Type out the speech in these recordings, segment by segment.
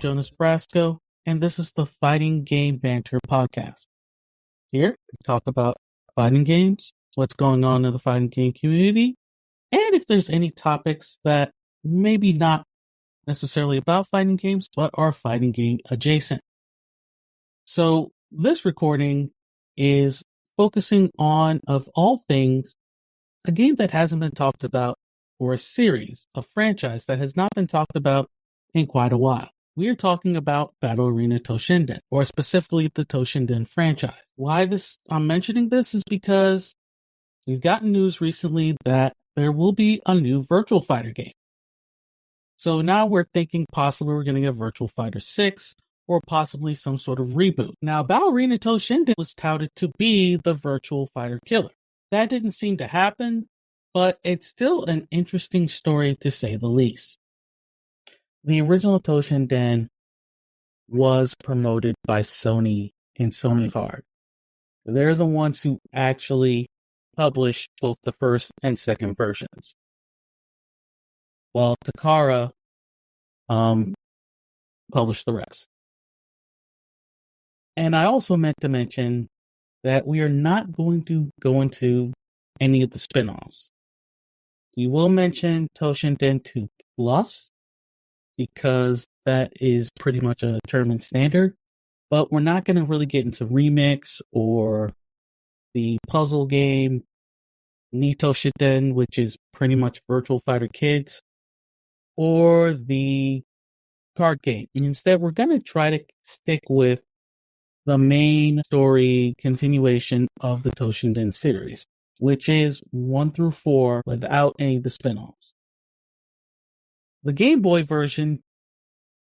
Jonas Brasco, and this is the Fighting Game Banter podcast. Here, we talk about fighting games, what's going on in the fighting game community, and if there's any topics that maybe not necessarily about fighting games, but are fighting game adjacent. So this recording is focusing on, of all things, a game that hasn't been talked about, or a series, a franchise that has not been talked about in quite a while. We are talking about Battle Arena Toshinden, or specifically the Toshinden franchise. Why I'm mentioning this is because we've gotten news recently that there will be a new Virtua Fighter game. So now we're thinking possibly we're going to get Virtua Fighter 6, or possibly some sort of reboot. Now, Battle Arena Toshinden was touted to be the Virtua Fighter killer. That didn't seem to happen, but it's still an interesting story to say the least. The original Toshinden was promoted by Sony and Sony Card. They're the ones who actually published both the first and second versions, while Takara published the rest. And I also meant to mention that we are not going to go into any of the spin-offs. We will mention Toshinden 2 Plus, because that is pretty much a tournament standard, but we're not going to really get into Remix or the puzzle game, Ni Toshinden, which is pretty much Virtua Fighter Kids, or the card game. Instead, we're going to try to stick with the main story continuation of the Toshinden series, which is 1 through 4 without any of the spin-offs. The Game Boy version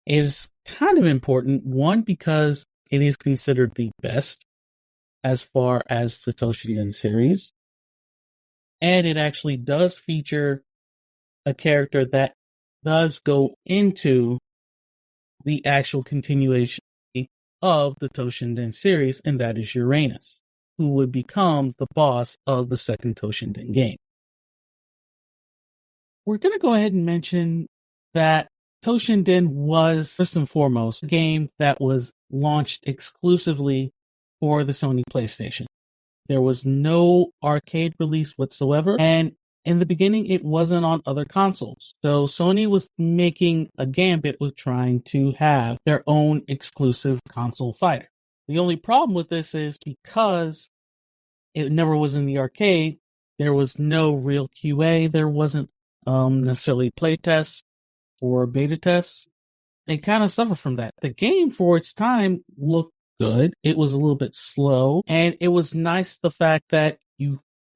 is kind of important, one, because it is considered the best as far as the Toshinden series, and it actually does feature a character that does go into the actual continuation of the Toshinden series, and that is Uranus, who would become the boss of the second Toshinden game. We're going to go ahead and mention that Toshinden was, first and foremost, a game that was launched exclusively for the Sony PlayStation. There was no arcade release whatsoever, and in the beginning, it wasn't on other consoles. So Sony was making a gambit with trying to have their own exclusive console fighter. The only problem with this is because it never was in the arcade, there was no real QA, there wasn't necessarily playtests or beta tests. They kind of suffer from that. The game, for its time, looked good. It was a little bit slow, and it was nice the fact that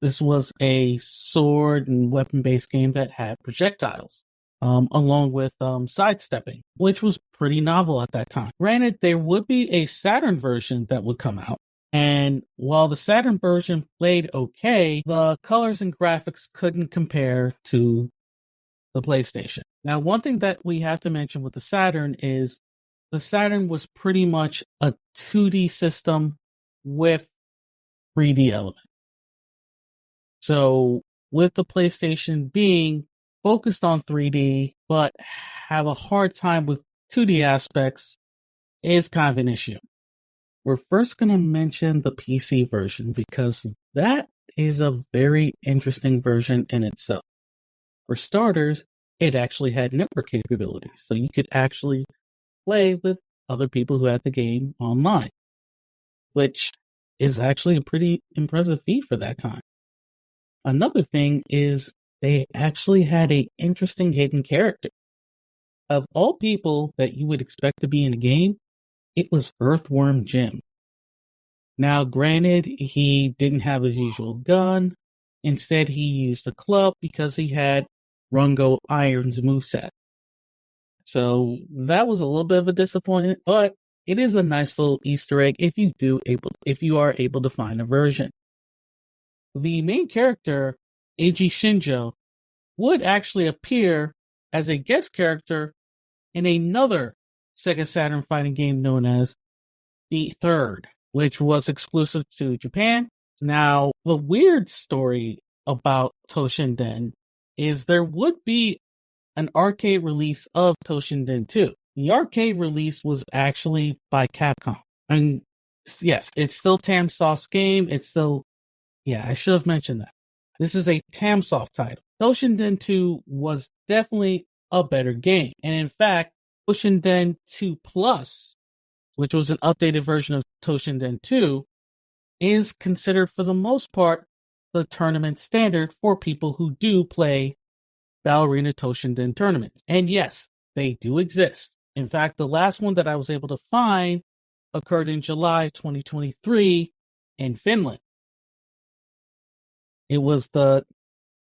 this was a sword and weapon-based game that had projectiles, along with sidestepping, which was pretty novel at that time. Granted, there would be a Saturn version that would come out, and while the Saturn version played okay, the colors and graphics couldn't compare to the PlayStation. Now, one thing that we have to mention with the Saturn is the Saturn was pretty much a 2D system with 3D elements. So, with the PlayStation being focused on 3D, but have a hard time with 2D aspects, is kind of an issue. We're first going to mention the PC version, because that is a very interesting version in itself. For starters, it actually had network capabilities, so you could actually play with other people who had the game online, which is actually a pretty impressive feat for that time. Another thing is they actually had an interesting hidden character. Of all people that you would expect to be in a game, it was Earthworm Jim. Now, granted, he didn't have his usual gun. Instead, he used a club because he had Rungo Iron's moveset. So that was a little bit of a disappointment, but it is a nice little Easter egg if you are able to find a version. The main character, Eiji Shinjo, would actually appear as a guest character in another Sega Saturn fighting game known as The Third, which was exclusive to Japan. Now, the weird story about Toshinden is there would be an arcade release of Toshinden 2. the arcade release was actually by Capcom. And yes, it's still Tamsoft's game. It's still, I should have mentioned that. This is a Tamsoft title. Toshinden 2 was definitely a better game. And in fact, Toshinden 2 Plus, which was an updated version of Toshinden 2, is considered for the most part the tournament standard for people who do play Battle Arena Toshinden tournaments. And yes, they do exist. In fact, the last one that I was able to find occurred in July 2023 in Finland. It was the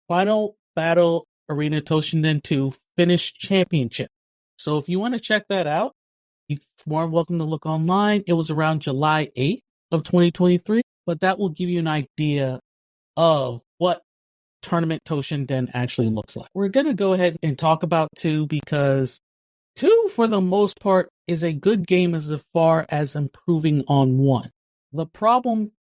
final Battle Arena Toshinden 2 Finnish Championship. So if you want to check that out, you're more welcome to look online. It was around July 8th of 2023, but that will give you an idea of what Tournament Toshinden actually looks like. We're going to go ahead and talk about 2 because 2, for the most part, is a good game as far as improving on 1. The problem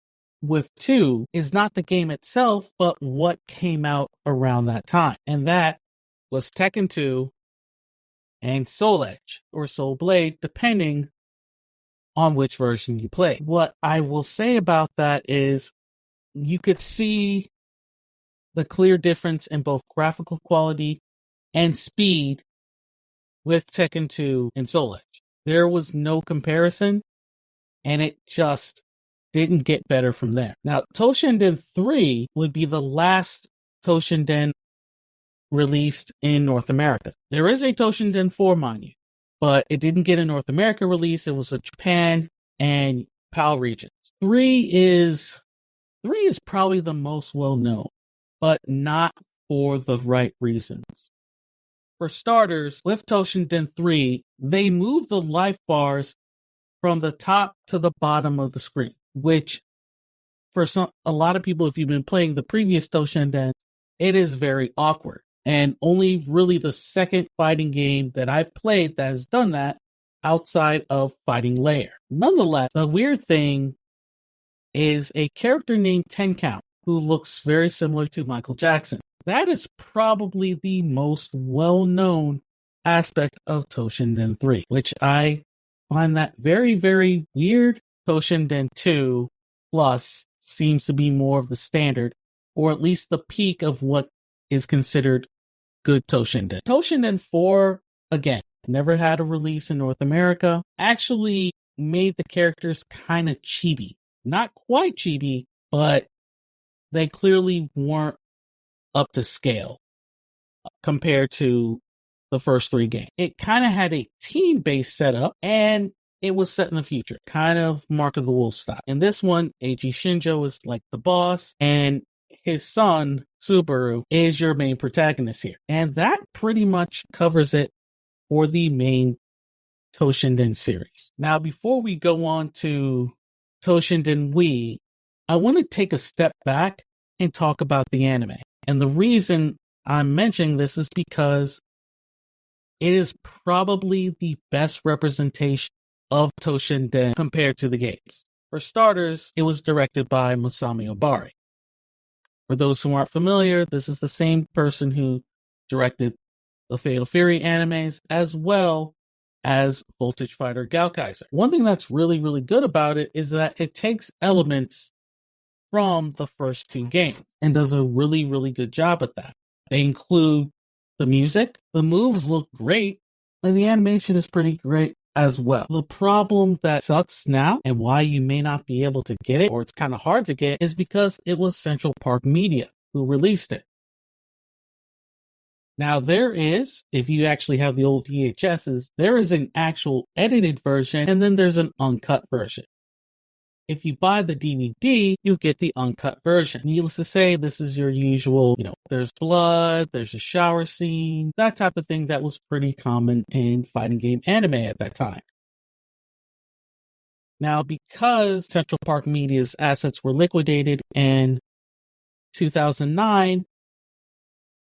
with 2 is not the game itself, but what came out around that time. And that was Tekken 2 and Soul Edge or Soul Blade, depending on which version you play. What I will say about that is you could see the clear difference in both graphical quality and speed with Tekken 2 and Soul Edge. There was no comparison, and it just didn't get better from there. Now, Toshinden 3 would be the last Toshinden released in North America. There is a Toshinden 4, mind you, but it didn't get a North America release. It was a Japan and PAL regions. 3 is probably the most well-known, but not for the right reasons. For starters, with Toshinden 3, they moved the life bars from the top to the bottom of the screen, which for a lot of people, if you've been playing the previous Toshinden, it is very awkward. And only really the second fighting game that I've played that has done that outside of Fighting Lair. Nonetheless, the weird thing is a character named Ten Count who looks very similar to Michael Jackson. That is probably the most well-known aspect of Toshinden 3, which I find that very, very weird. Toshinden 2 Plus seems to be more of the standard, or at least the peak of what is considered good Toshinden. Toshinden 4, again, never had a release in North America, actually made the characters kind of chibi. Not quite chibi, but they clearly weren't up to scale compared to the first 3 games. It kind of had a team-based setup, and it was set in the future, kind of Mark of the Wolf style. In this one, Eiji Shinjo is like the boss, and his son, Subaru, is your main protagonist here. And that pretty much covers it for the main Toshinden series. Now, before we go on to Toshinden Wii, I want to take a step back and talk about the anime. And the reason I'm mentioning this is because it is probably the best representation of Toshinden compared to the games. For starters, it was directed by Masami Obari. For those who aren't familiar, this is the same person who directed the Fatal Fury animes as well as Voltage Fighter Gaokaiser. One thing that's really, really good about it is that it takes elements from the first 2 games and does a really, really good job at that. They include the music, the moves look great, and the animation is pretty great as well. The problem that sucks now and why you may not be able to get it, or it's kind of hard to get, is because it was Central Park Media who released it. Now there is, if you actually have the old VHSs, there is an actual edited version and then there's an uncut version. If you buy the DVD, you get the uncut version. Needless to say, this is your usual, there's blood, there's a shower scene, that type of thing that was pretty common in fighting game anime at that time. Now, because Central Park Media's assets were liquidated in 2009,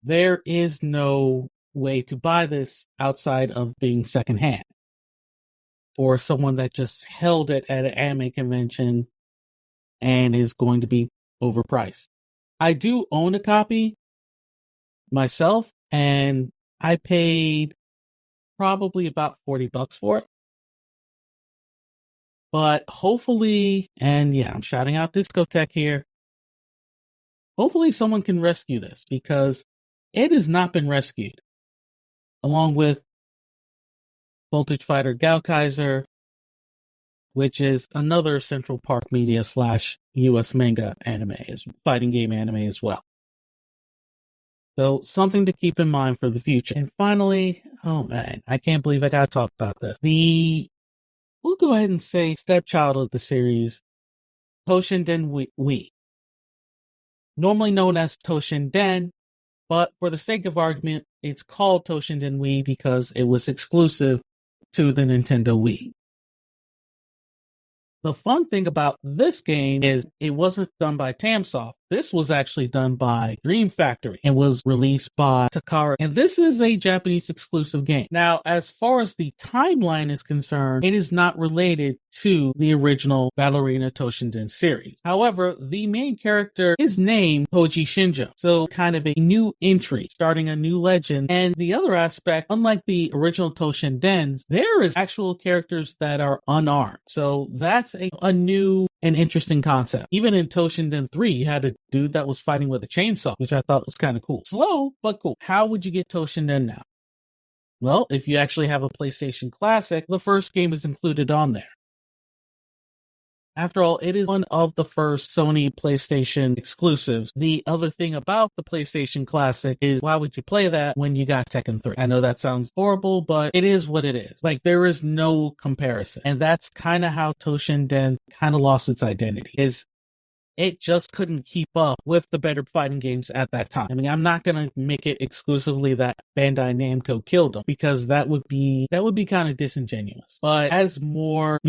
there is no way to buy this outside of being secondhand, or someone that just held it at an anime convention and is going to be overpriced. I do own a copy myself, and I paid probably about $40 for it. But hopefully, and yeah, I'm shouting out Discotech here. Hopefully someone can rescue this because it has not been rescued. Along with Voltage Fighter Gaokaiser, which is another Central Park Media / US manga anime, is fighting game anime as well. So something to keep in mind for the future. And finally, oh man, I can't believe I gotta talk about this. We'll go ahead and say stepchild of the series, Toshinden Wii. Normally known as Toshinden, but for the sake of argument, it's called Toshinden Wii because it was exclusive to the Nintendo Wii. The fun thing about this game is it wasn't done by Tamsoft. This was actually done by Dream Factory and was released by Takara. And this is a Japanese exclusive game. Now, as far as the timeline is concerned, it is not related to the original Battle Arena Toshinden series. However, the main character is named Koji Shinjo. So kind of a new entry, starting a new legend. And the other aspect, unlike the original Toshindens, there is actual characters that are unarmed. So that's a new and interesting concept. Even in Toshinden 3, you had a dude that was fighting with a chainsaw, which I thought was kind of cool. Slow, but cool. How would you get Toshinden now? Well, if you actually have a PlayStation Classic, the first game is included on there. After all, it is one of the first Sony PlayStation exclusives. The other thing about the PlayStation Classic is, why would you play that when you got Tekken 3? I know that sounds horrible, but it is what it is. Like, there is no comparison. And that's kind of how Toshinden kind of lost its identity, is it just couldn't keep up with the better fighting games at that time. I mean, I'm not going to make it exclusively that Bandai Namco killed them, because that would be kind of disingenuous. But as more,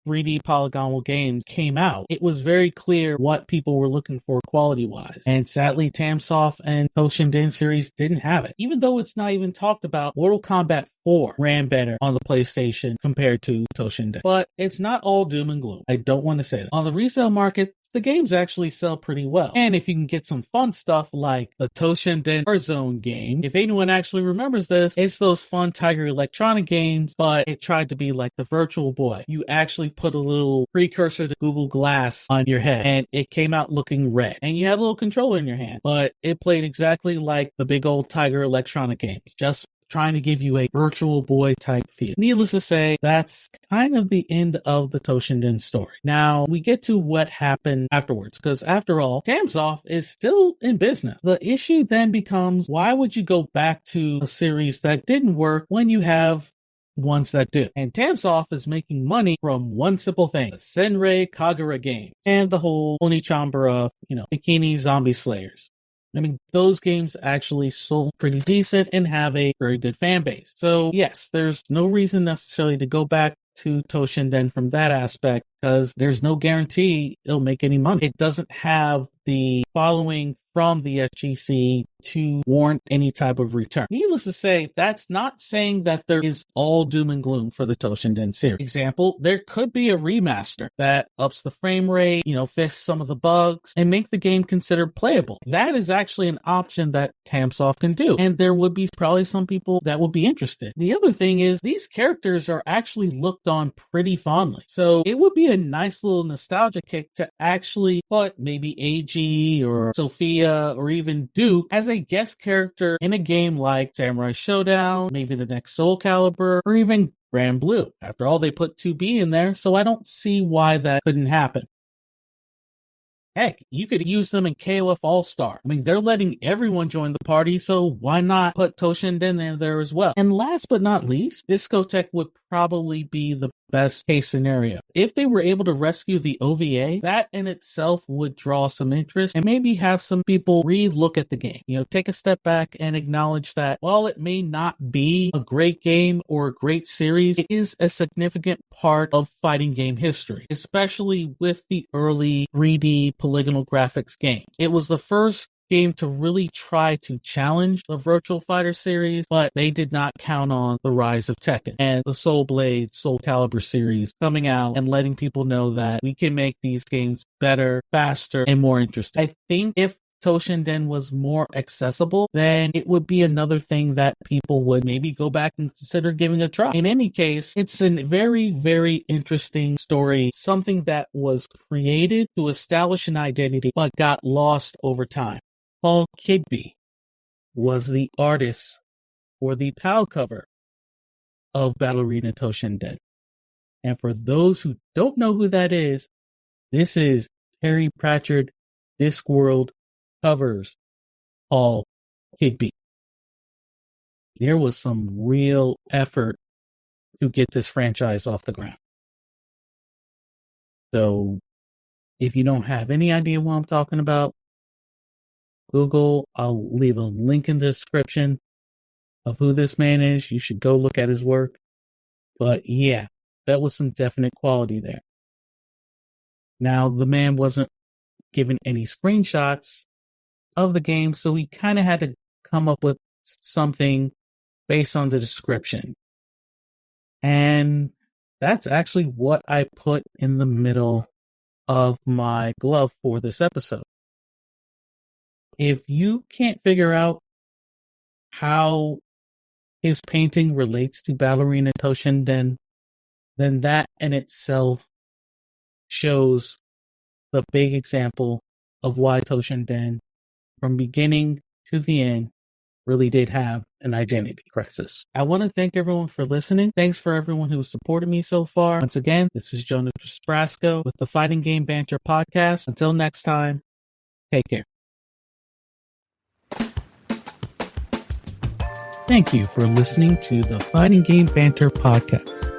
3D polygonal games came out, it was very clear what people were looking for quality-wise. And sadly, Tamsoft and Toshinden series didn't have it. Even though it's not even talked about, Mortal Kombat 4 ran better on the PlayStation compared to Toshinden. But it's not all doom and gloom. I don't want to say that. On the resale market, the games actually sell pretty well. And if you can get some fun stuff like the Toshinden Warzone game, if anyone actually remembers this, it's those fun Tiger Electronic games, but it tried to be like the Virtual Boy. You actually put a little precursor to Google Glass on your head, and it came out looking red. And you had a little controller in your hand, but it played exactly like the big old Tiger Electronic games, just trying to give you a Virtual Boy type feel. Needless to say, that's kind of the end of the Toshinden story. Now, we get to what happened afterwards, because after all, Tamsoft is still in business. The issue then becomes, why would you go back to a series that didn't work when you have ones that do? And Tamsoft is making money from one simple thing, the Senrei Kagura game, and the whole Onichambara, Bikini Zombie Slayers. I mean, those games actually sold pretty decent and have a very good fan base. So yes, there's no reason necessarily to go back to Toshinden from that aspect, because there's no guarantee it'll make any money. It doesn't have the following from the FGC to warrant any type of return. Needless to say, that's not saying that there is all doom and gloom for the Toshinden series. Example, there could be a remaster that ups the frame rate, fixes some of the bugs, and make the game considered playable. That is actually an option that Tamsoft can do, and there would be probably some people that would be interested. The other thing is, these characters are actually looked on pretty fondly, so it would be a nice little nostalgia kick to actually put maybe AG or Sophia or even Duke as a guest character in a game like Samurai Showdown, maybe the next Soul Calibur, or even Grand Blue. After all, they put 2B in there, so I don't see why that couldn't happen. Heck, you could use them in KOF All-Star. I mean, they're letting everyone join the party, so why not put Toshinden in there as well? And last but not least, Discotech would probably be the best case scenario. If they were able to rescue the OVA, that in itself would draw some interest and maybe have some people re-look at the game. Take a step back and acknowledge that while it may not be a great game or a great series, it is a significant part of fighting game history, especially with the early 3D polygonal graphics games. It was the first game to really try to challenge the Virtual Fighter series, but they did not count on the rise of Tekken and the Soul Blade, Soul Calibur series coming out and letting people know that we can make these games better, faster, and more interesting. I think if Toshinden was more accessible, then it would be another thing that people would maybe go back and consider giving a try. In any case, it's a very, very interesting story, something that was created to establish an identity but got lost over time. Paul Kidby was the artist for the PAL cover of Battle Arena Toshinden. And for those who don't know who that is, this is Terry Pratchett, Discworld covers Paul Kidby. There was some real effort to get this franchise off the ground. So if you don't have any idea what I'm talking about, Google, I'll leave a link in the description of who this man is. You should go look at his work. But yeah, that was some definite quality there. Now, the man wasn't given any screenshots of the game, so we kind of had to come up with something based on the description. And that's actually what I put in the middle of my glove for this episode. If you can't figure out how his painting relates to Battle Arena Toshinden, then that in itself shows the big example of why Toshinden, from beginning to the end, really did have an identity crisis. I want to thank everyone for listening. Thanks for everyone who supported me so far. Once again, this is Jonas Brasco with the Fighting Game Banter podcast. Until next time, take care. Thank you for listening to the Fighting Game Banter podcast.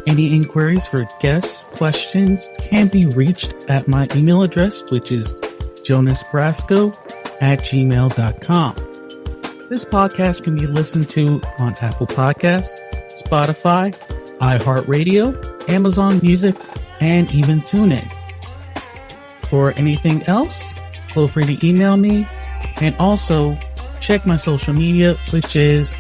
Any inquiries for guests, questions can be reached at my email address, which is jonasbrasco@gmail.com. This podcast can be listened to on Apple Podcasts, Spotify, iHeartRadio, Amazon Music, and even TuneIn. For anything else, feel free to email me, and also check my social media, which is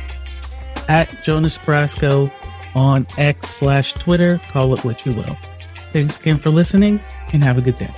@JonasBrasco on X/Twitter. Call it what you will. Thanks again for listening, and have a good day.